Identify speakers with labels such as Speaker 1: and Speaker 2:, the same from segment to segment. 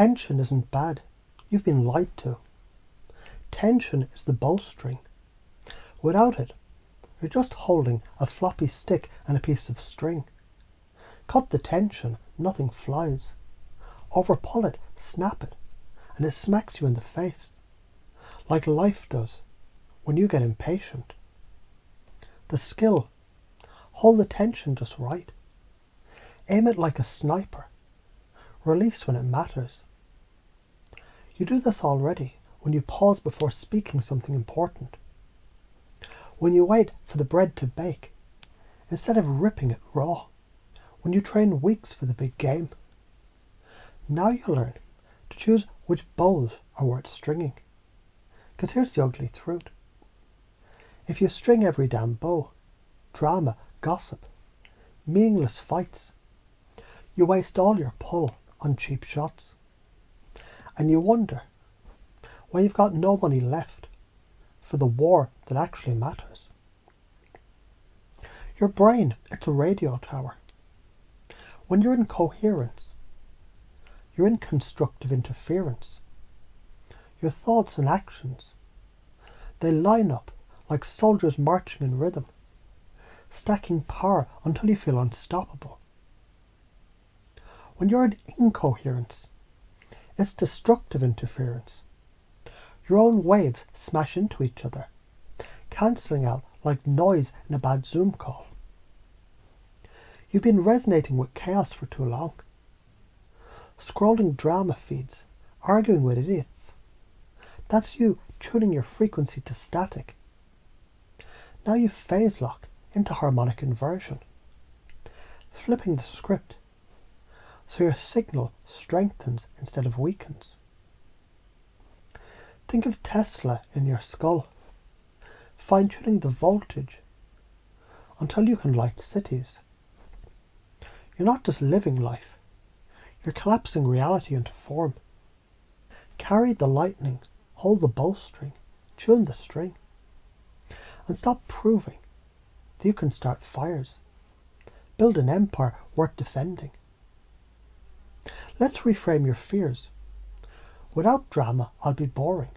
Speaker 1: Tension isn't bad. You've been lied to. Tension is the bowstring. Without it, you're just holding a floppy stick and a piece of string. Cut the tension, nothing flies. Overpull it, snap it, and it smacks you in the face, like life does when you get impatient. The skill, hold the tension just right. Aim it like a sniper. Release when it matters. You do this already when you pause before speaking something important. When you wait for the bread to bake, instead of ripping it raw. When you train weeks for the big game. Now you learn to choose which bows are worth stringing. Because here's the ugly truth. If you string every damn bow, drama, gossip, meaningless fights, you waste all your pull on cheap shots. And you wonder why you've got no money left for the war that actually matters. Your brain, it's a radio tower. When you're in coherence, you're in constructive interference. Your thoughts and actions, they line up like soldiers marching in rhythm, stacking power until you feel unstoppable. When you're in incoherence, it's destructive interference. Your own waves smash into each other, cancelling out like noise in a bad Zoom call. You've been resonating with chaos for too long. Scrolling drama feeds, arguing with idiots. That's you tuning your frequency to static. Now you phase lock into harmonic inversion, flipping the script so your signal strengthens instead of weakens. Think of Tesla in your skull, fine-tuning the voltage until you can light cities. You're not just living life, you're collapsing reality into form. Carry the lightning, hold the bowstring, tune the string, and stop proving that you can start fires. Build an empire worth defending. Let's reframe your fears. Without drama, I'll be boring.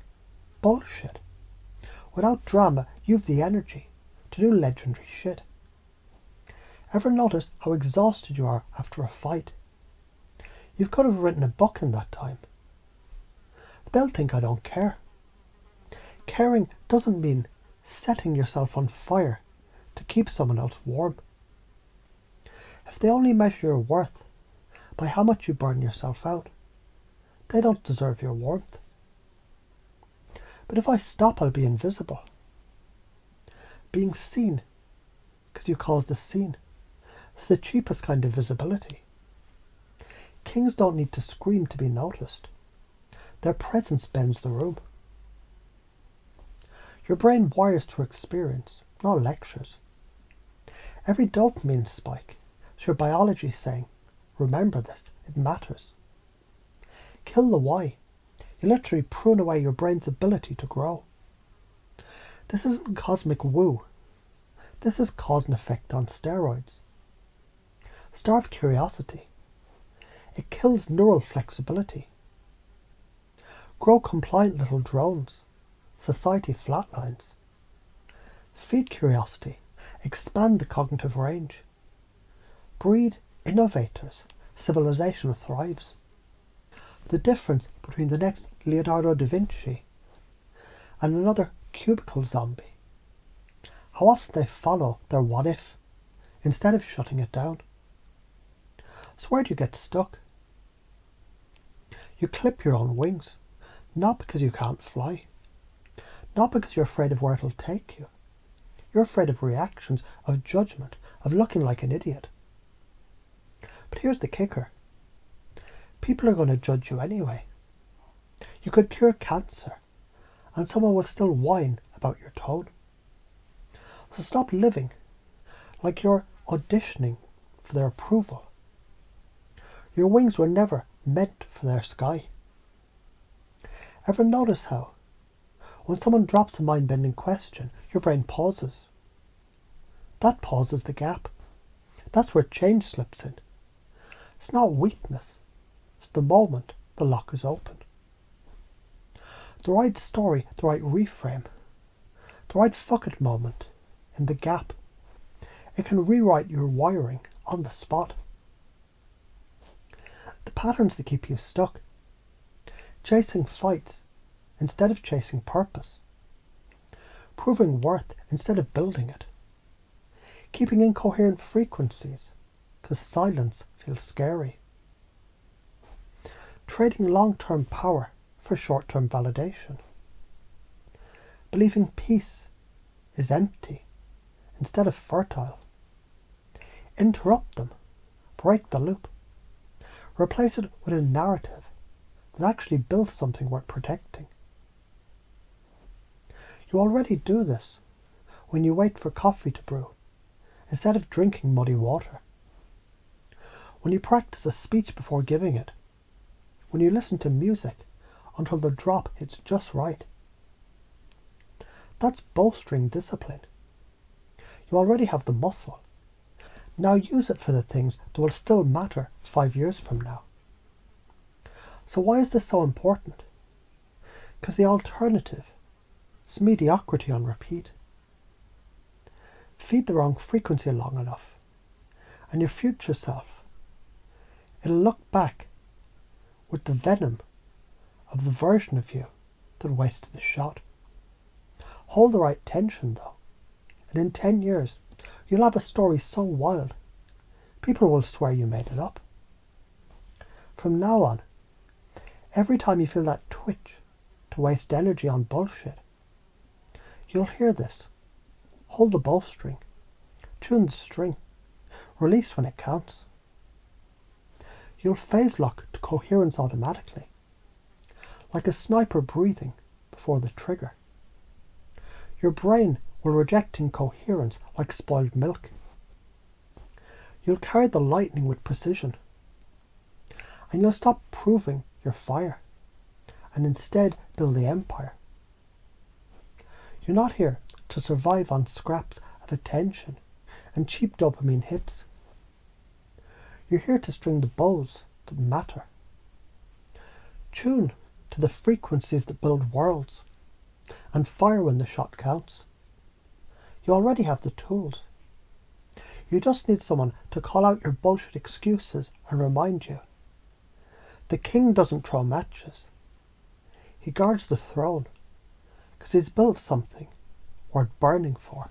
Speaker 1: Bullshit. Without drama, you've the energy to do legendary shit. Ever notice how exhausted you are after a fight? You could have written a book in that time. But they'll think I don't care. Caring doesn't mean setting yourself on fire to keep someone else warm. If they only measure your worth by how much you burn yourself out, they don't deserve your warmth. But if I stop, I'll be invisible. Being seen, because you caused a scene, is the cheapest kind of visibility. Kings don't need to scream to be noticed. Their presence bends the room. Your brain wires through experience, not lectures. Every dopamine spike is your biology saying, remember this, it matters. Kill the why. You literally prune away your brain's ability to grow. This isn't cosmic woo. This is cause and effect on steroids. Starve curiosity. It kills neural flexibility. Grow compliant little drones. Society flatlines. Feed curiosity. Expand the cognitive range. Breed innovators. Civilization thrives. The difference between the next Leonardo da Vinci and another cubicle zombie. How often they follow their what if instead of shutting it down. So where do you get stuck? You clip your own wings, not because you can't fly, not because you're afraid of where it'll take you. You're afraid of reactions, of judgment, of looking like an idiot. But here's the kicker. People are going to judge you anyway. You could cure cancer, and someone will still whine about your tone. So stop living like you're auditioning for their approval. Your wings were never meant for their sky. Ever notice how, when someone drops a mind-bending question, your brain pauses? That pauses the gap. That's where change slips in. It's not weakness. It's the moment the lock is open. The right story, the right reframe, the right fuck it moment in the gap. It can rewrite your wiring on the spot. The patterns that keep you stuck. Chasing fights instead of chasing purpose. Proving worth instead of building it. Keeping incoherent frequencies because silence feels scary. Trading long-term power for short-term validation. Believing peace is empty instead of fertile. Interrupt them. Break the loop. Replace it with a narrative that actually builds something worth protecting. You already do this when you wait for coffee to brew instead of drinking muddy water. When you practice a speech before giving it. When you listen to music until the drop hits just right. That's bowstring discipline. You already have the muscle. Now use it for the things that will still matter 5 years from now. So why is this so important? Because the alternative is mediocrity on repeat. Feed the wrong frequency long enough, and your future self, it'll look back with the venom of the version of you that wasted the shot. Hold the right tension though, and in 10 years, you'll have a story so wild, people will swear you made it up. From now on, every time you feel that twitch to waste energy on bullshit, you'll hear this. Hold the bowstring, tune the string, release when it counts. You'll phase lock to coherence automatically, like a sniper breathing before the trigger. Your brain will reject incoherence like spoiled milk. You'll carry the lightning with precision, and you'll stop proving your fire, and instead build the empire. You're not here to survive on scraps of attention and cheap dopamine hits. You're here to string the bows that matter. Tune to the frequencies that build worlds, and fire when the shot counts. You already have the tools. You just need someone to call out your bullshit excuses and remind you. The king doesn't throw matches. He guards the throne, because he's built something worth burning for.